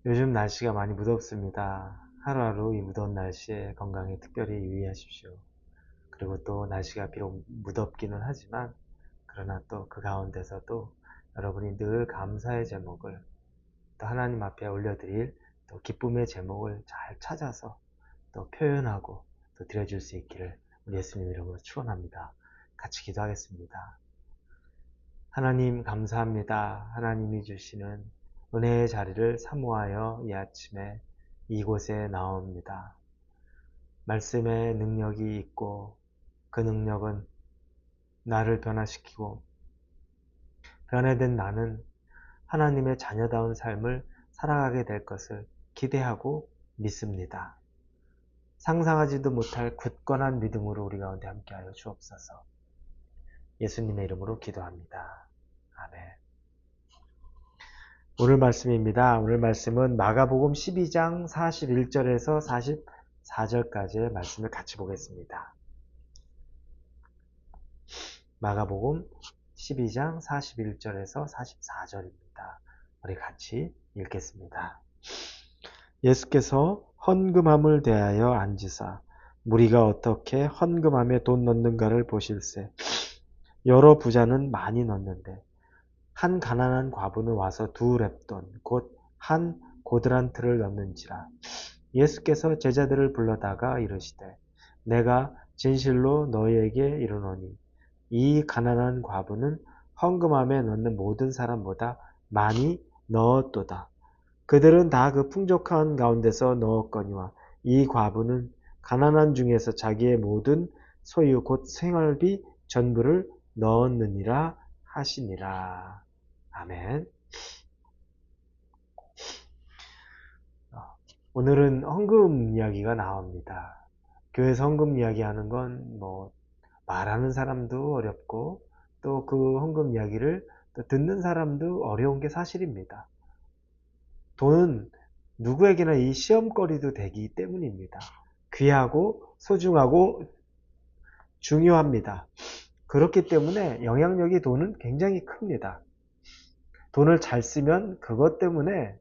요즘 날씨가 많이 무덥습니다. 하루하루 이 무더운 날씨에 건강에 특별히 유의하십시오. 그리고 또 날씨가 비록 무덥기는 하지만 그러나 또 그 가운데서도 여러분이 늘 감사의 제목을 또 하나님 앞에 올려드릴 또 기쁨의 제목을 잘 찾아서 또 표현하고 또 드려줄 수 있기를 우리 예수님 이름으로 축원합니다. 같이 기도하겠습니다. 하나님 감사합니다. 하나님이 주시는 은혜의 자리를 사모하여 이 아침에 이곳에 나옵니다. 말씀의 능력이 있고 그 능력은 나를 변화시키고 변화된 나는 하나님의 자녀다운 삶을 살아가게 될 것을 기대하고 믿습니다. 상상하지도 못할 굳건한 믿음으로 우리 가운데 함께하여 주옵소서. 예수님의 이름으로 기도합니다. 아멘. 오늘 말씀입니다. 오늘 말씀은 마가복음 12장 41절에서 44절까지의 말씀을 같이 보겠습니다. 마가복음 12장 41절에서 44절입니다. 우리 같이 읽겠습니다. 예수께서 헌금함을 대하여 앉으사 무리가 어떻게 헌금함에 돈 넣는가를 보실세. 여러 부자는 많이 넣는데 한 가난한 과부는 와서 2렙돈 곧 한 고드란트를 넣는지라. 예수께서 제자들을 불러다가 이르시되 내가 진실로 너희에게 이르노니 이 가난한 과부는 헌금함에 넣는 모든 사람보다 많이 넣었도다. 그들은 다 그 풍족한 가운데서 넣었거니와 이 과부는 가난한 중에서 자기의 모든 소유 곧 생활비 전부를 넣었느니라 하시니라. 아멘. 오늘은 헌금 이야기가 나옵니다. 교회에서 헌금 이야기하는 건 말하는 사람도 어렵고 또 그 헌금 이야기를 또 듣는 사람도 어려운 게 사실입니다. 돈은 누구에게나 이 시험거리도 되기 때문입니다. 귀하고 소중하고 중요합니다. 그렇기 때문에 영향력이 돈은 굉장히 큽니다. 돈을 잘 쓰면 그것 때문에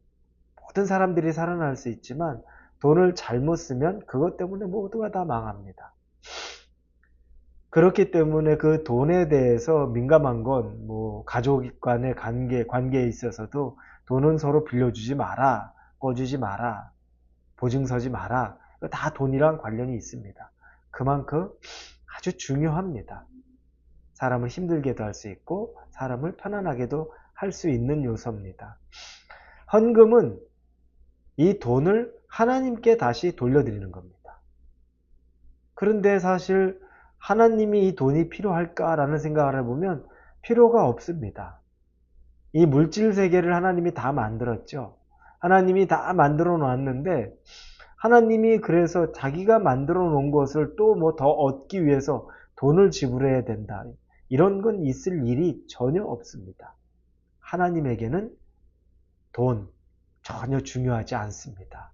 모든 사람들이 살아날 수 있지만 돈을 잘못 쓰면 그것 때문에 모두가 다 망합니다. 그렇기 때문에 그 돈에 대해서 민감한 건 가족 간의 관계에 있어서도 돈은 서로 빌려주지 마라, 꺼주지 마라, 보증 서지 마라. 다 돈이랑 관련이 있습니다. 그만큼 아주 중요합니다. 사람을 힘들게도 할 수 있고 사람을 편안하게도 할 수 있는 요소입니다. 헌금은 이 돈을 하나님께 다시 돌려드리는 겁니다. 그런데 사실 하나님이 이 돈이 필요할까라는 생각을 해보면 필요가 없습니다. 이 물질 세계를 하나님이 다 만들었죠. 하나님이 다 만들어 놨는데 하나님이 그래서 자기가 만들어 놓은 것을 또 더 얻기 위해서 돈을 지불해야 된다. 이런 건 있을 일이 전혀 없습니다. 하나님에게는 돈 전혀 중요하지 않습니다.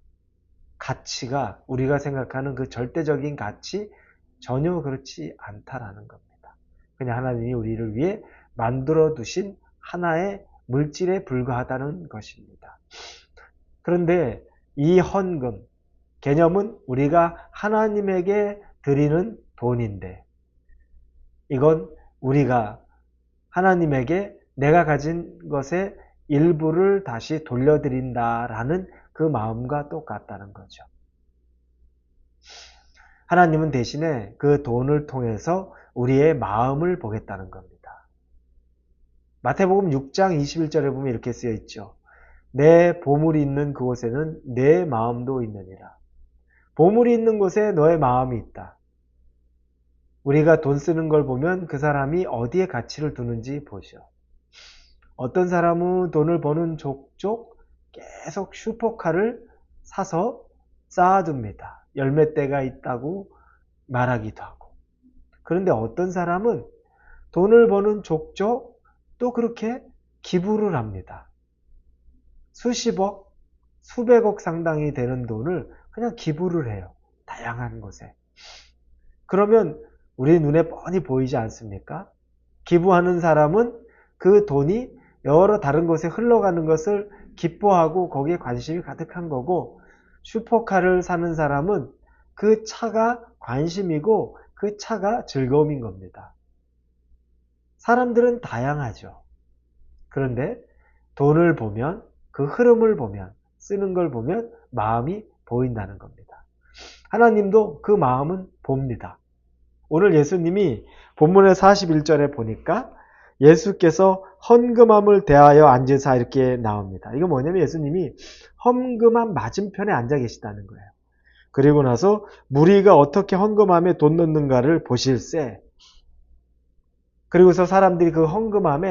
가치가 우리가 생각하는 그 절대적인 가치 전혀 그렇지 않다라는 겁니다. 그냥 하나님이 우리를 위해 만들어 두신 하나의 물질에 불과하다는 것입니다. 그런데 이 헌금 개념은 우리가 하나님에게 드리는 돈인데 이건 우리가 하나님에게 내가 가진 것의 일부를 다시 돌려드린다라는 그 마음과 똑같다는 거죠. 하나님은 대신에 그 돈을 통해서 우리의 마음을 보겠다는 겁니다. 마태복음 6장 21절에 보면 이렇게 쓰여 있죠. 내 보물이 있는 그곳에는 내 마음도 있느니라. 보물이 있는 곳에 너의 마음이 있다. 우리가 돈 쓰는 걸 보면 그 사람이 어디에 가치를 두는지 보죠. 어떤 사람은 돈을 버는 족족 계속 슈퍼카를 사서 쌓아둡니다. 열몇 대가 있다고 말하기도 하고. 그런데 어떤 사람은 돈을 버는 족족 또 그렇게 기부를 합니다. 수십억, 수백억 상당이 되는 돈을 그냥 기부를 해요. 다양한 곳에. 그러면 우리 눈에 뻔히 보이지 않습니까? 기부하는 사람은 그 돈이 여러 다른 곳에 흘러가는 것을 기뻐하고 거기에 관심이 가득한 거고, 슈퍼카를 사는 사람은 그 차가 관심이고 그 차가 즐거움인 겁니다. 사람들은 다양하죠. 그런데 돈을 보면, 그 흐름을 보면, 쓰는 걸 보면 마음이 보인다는 겁니다. 하나님도 그 마음은 봅니다. 오늘 예수님이 본문의 41절에 보니까 예수께서 헌금함을 대하여 앉으사 이렇게 나옵니다. 이거 뭐냐면 예수님이 헌금함 맞은편에 앉아 계시다는 거예요. 그리고 나서 무리가 어떻게 헌금함에 돈 넣는가를 보실세. 그리고서 사람들이 그 헌금함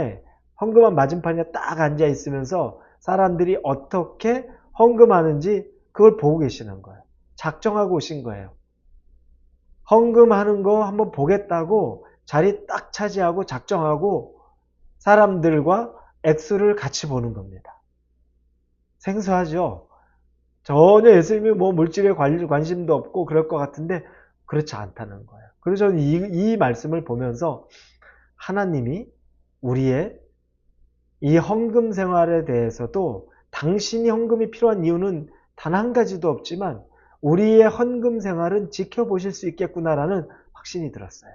맞은편에 딱 앉아 있으면서 사람들이 어떻게 헌금하는지 그걸 보고 계시는 거예요. 작정하고 오신 거예요. 헌금하는 거 한번 보겠다고 자리 딱 차지하고 작정하고 사람들과 액수를 같이 보는 겁니다. 생소하죠? 전혀 예수님이 뭐 물질에 관심도 없고 그럴 것 같은데 그렇지 않다는 거예요. 그래서 저는 이 말씀을 보면서 하나님이 우리의 이 헌금 생활에 대해서도 당신이 헌금이 필요한 이유는 단 한 가지도 없지만 우리의 헌금 생활은 지켜보실 수 있겠구나라는 확신이 들었어요.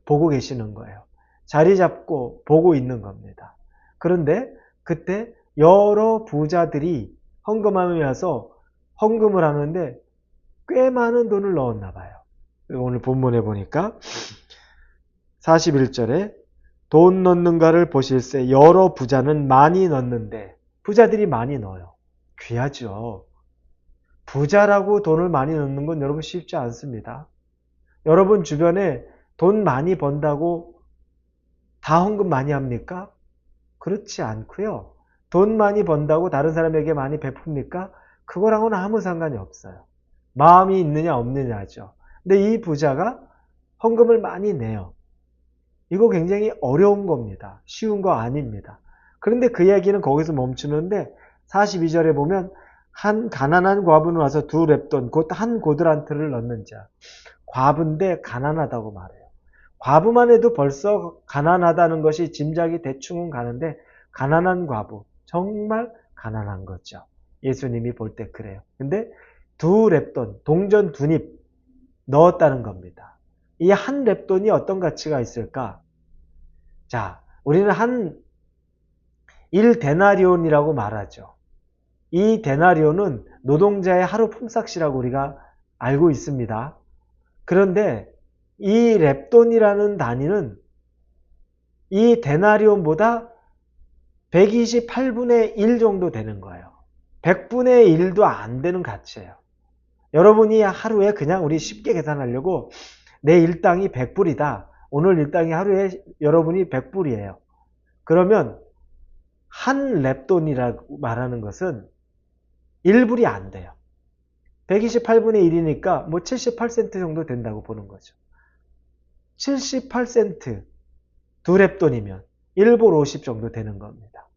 보고 계시는 거예요. 자리 잡고 보고 있는 겁니다. 그런데 그때 여러 부자들이 헌금함에 와서 헌금을 하는데 꽤 많은 돈을 넣었나 봐요. 오늘 본문에 보니까 41절에 돈 넣는가를 보실세 여러 부자는 많이 넣는데, 부자들이 많이 넣어요. 귀하죠. 부자라고 돈을 많이 넣는 건 여러분 쉽지 않습니다. 여러분 주변에 돈 많이 번다고 다 헌금 많이 합니까? 그렇지 않고요. 돈 많이 번다고 다른 사람에게 많이 베풉니까? 그거랑은 아무 상관이 없어요. 마음이 있느냐 없느냐죠. 근데 이 부자가 헌금을 많이 내요. 이거 굉장히 어려운 겁니다. 쉬운 거 아닙니다. 그런데 그 이야기는 거기서 멈추는데 42절에 보면 한 가난한 과부는 와서 2렙돈 곧 한 고드란트를 넣는 자. 과부인데 가난하다고 말해요. 과부만 해도 벌써 가난하다는 것이 짐작이 대충은 가는데 가난한 과부, 정말 가난한 거죠. 예수님이 볼 때 그래요. 근데 2렙돈, 동전 2립 넣었다는 겁니다. 이 한 렙돈이 어떤 가치가 있을까? 자, 우리는 한 1데나리온이라고 말하죠. 이 데나리온은 노동자의 하루 품삯이라고 우리가 알고 있습니다. 그런데 이 렙돈이라는 단위는 이 데나리온보다 128분의 1 정도 되는 거예요. 100분의 1도 안 되는 가치예요. 여러분이 하루에 그냥 우리 쉽게 계산하려고 내 일당이 100불이다. 오늘 일당이 하루에 여러분이 100불이에요. 그러면 한 렙돈이라고 말하는 것은 1불이 안 돼요. 128분의 1이니까 뭐 78센트 정도 된다고 보는 거죠. 78센트 2렙돈이면 1불 50 정도 되는 겁니다.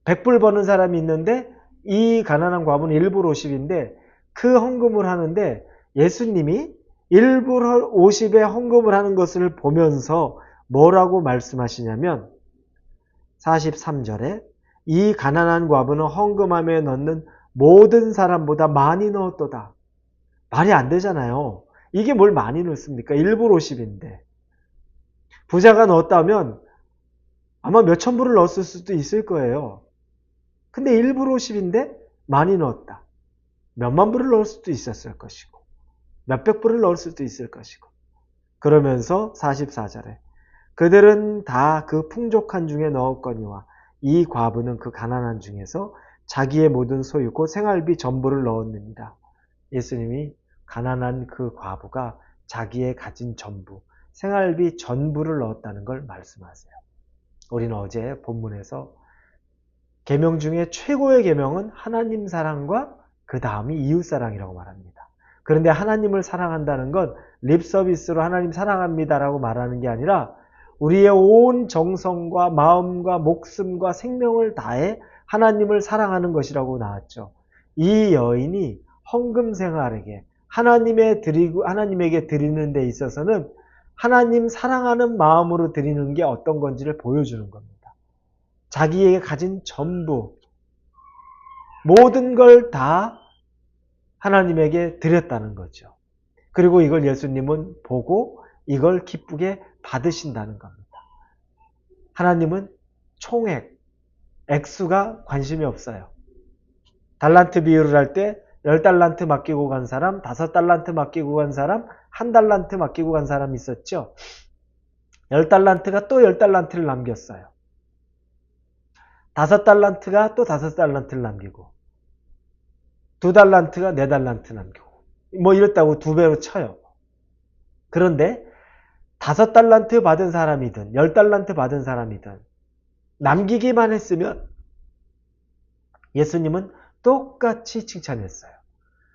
100불 버는 사람이 있는데 이 가난한 과부는 1불 50인데 그 헌금을 하는데 예수님이 1불 50에 헌금을 하는 것을 보면서 뭐라고 말씀하시냐면 43절에 이 가난한 과부는 헌금함에 넣는 모든 사람보다 많이 넣었도다. 말이 안 되잖아요. 이게 뭘 많이 넣습니까? 1불 50인데. 부자가 넣었다면 아마 몇천 불을 넣었을 수도 있을 거예요. 근데 1불 50인데 많이 넣었다. 몇만 불을 넣을 수도 있었을 것이고 몇백 불을 넣을 수도 있을 것이고 그러면서 44절에 그들은 다 그 풍족한 중에 넣었거니와 이 과부는 그 가난한 중에서 자기의 모든 소유 곧 생활비 전부를 넣었느니라. 예수님이 가난한 그 과부가 자기의 가진 전부, 생활비 전부를 넣었다는 걸 말씀하세요. 우리는 어제 본문에서 계명 중에 최고의 계명은 하나님 사랑과 그 다음이 이웃 사랑이라고 말합니다. 그런데 하나님을 사랑한다는 건 립서비스로 하나님 사랑합니다라고 말하는 게 아니라 우리의 온 정성과 마음과 목숨과 생명을 다해 하나님을 사랑하는 것이라고 나왔죠. 이 여인이 헌금 생활에게 하나님에게 드리는 데 있어서는 하나님 사랑하는 마음으로 드리는 게 어떤 건지를 보여주는 겁니다. 자기에게 가진 전부, 모든 걸 다 하나님에게 드렸다는 거죠. 그리고 이걸 예수님은 보고 이걸 기쁘게 받으신다는 겁니다. 하나님은 총액, 액수가 관심이 없어요. 달란트 비율을 할 때 10달란트 맡기고 간 사람, 5달란트 맡기고 간 사람, 1달란트 맡기고 간 사람이 있었죠. 10달란트가 또 10달란트를 남겼어요. 5달란트가 또 5달란트를 남기고 2달란트가 4달란트 남기고 뭐 이랬다고 2배로 쳐요. 그런데 5달란트 받은 사람이든 10달란트 받은 사람이든 남기기만 했으면 예수님은 똑같이 칭찬했어요.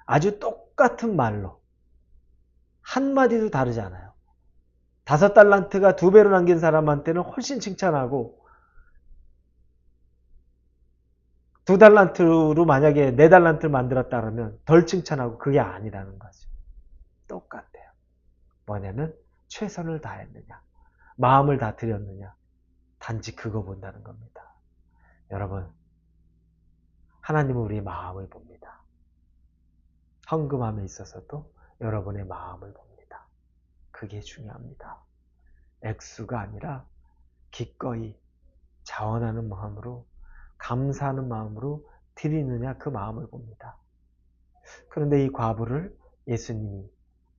아주 똑같은 말로. 한마디도 다르지 않아요. 5달란트가 2배로 남긴 사람한테는 훨씬 칭찬하고 2달란트로 만약에 4달란트를 만들었다 그러면 덜 칭찬하고 그게 아니라는 거죠. 똑같아요. 뭐냐면 최선을 다했느냐, 마음을 다 드렸느냐, 단지 그거 본다는 겁니다. 여러분, 하나님은 우리의 마음을 봅니다. 헌금함에 있어서도 여러분의 마음을 봅니다. 그게 중요합니다. 액수가 아니라 기꺼이 자원하는 마음으로, 감사하는 마음으로 드리느냐, 그 마음을 봅니다. 그런데 이 과부를 예수님이,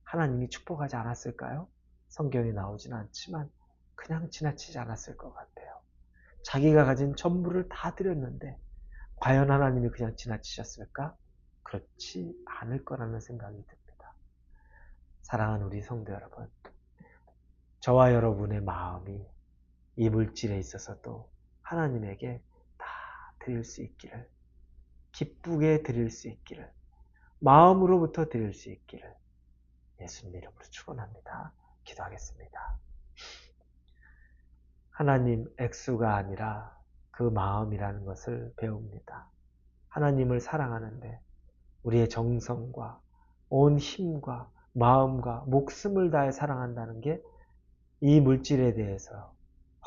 하나님이 축복하지 않았을까요? 성경에 나오진 않지만 그냥 지나치지 않았을 것 같아요. 자기가 가진 전부를 다 드렸는데 과연 하나님이 그냥 지나치셨을까? 그렇지 않을 거라는 생각이 듭니다. 사랑하는 우리 성도 여러분, 저와 여러분의 마음이 이 물질에 있어서도 하나님에게 다 드릴 수 있기를, 기쁘게 드릴 수 있기를, 마음으로부터 드릴 수 있기를 예수님 이름으로 축원합니다. 기도하겠습니다. 하나님, 액수가 아니라 그 마음이라는 것을 배웁니다. 하나님을 사랑하는데 우리의 정성과 온 힘과 마음과 목숨을 다해 사랑한다는 게 이 물질에 대해서,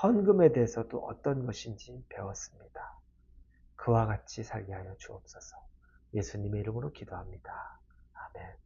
헌금에 대해서도 어떤 것인지 배웠습니다. 그와 같이 살게 하여 주옵소서. 예수님의 이름으로 기도합니다. 아멘.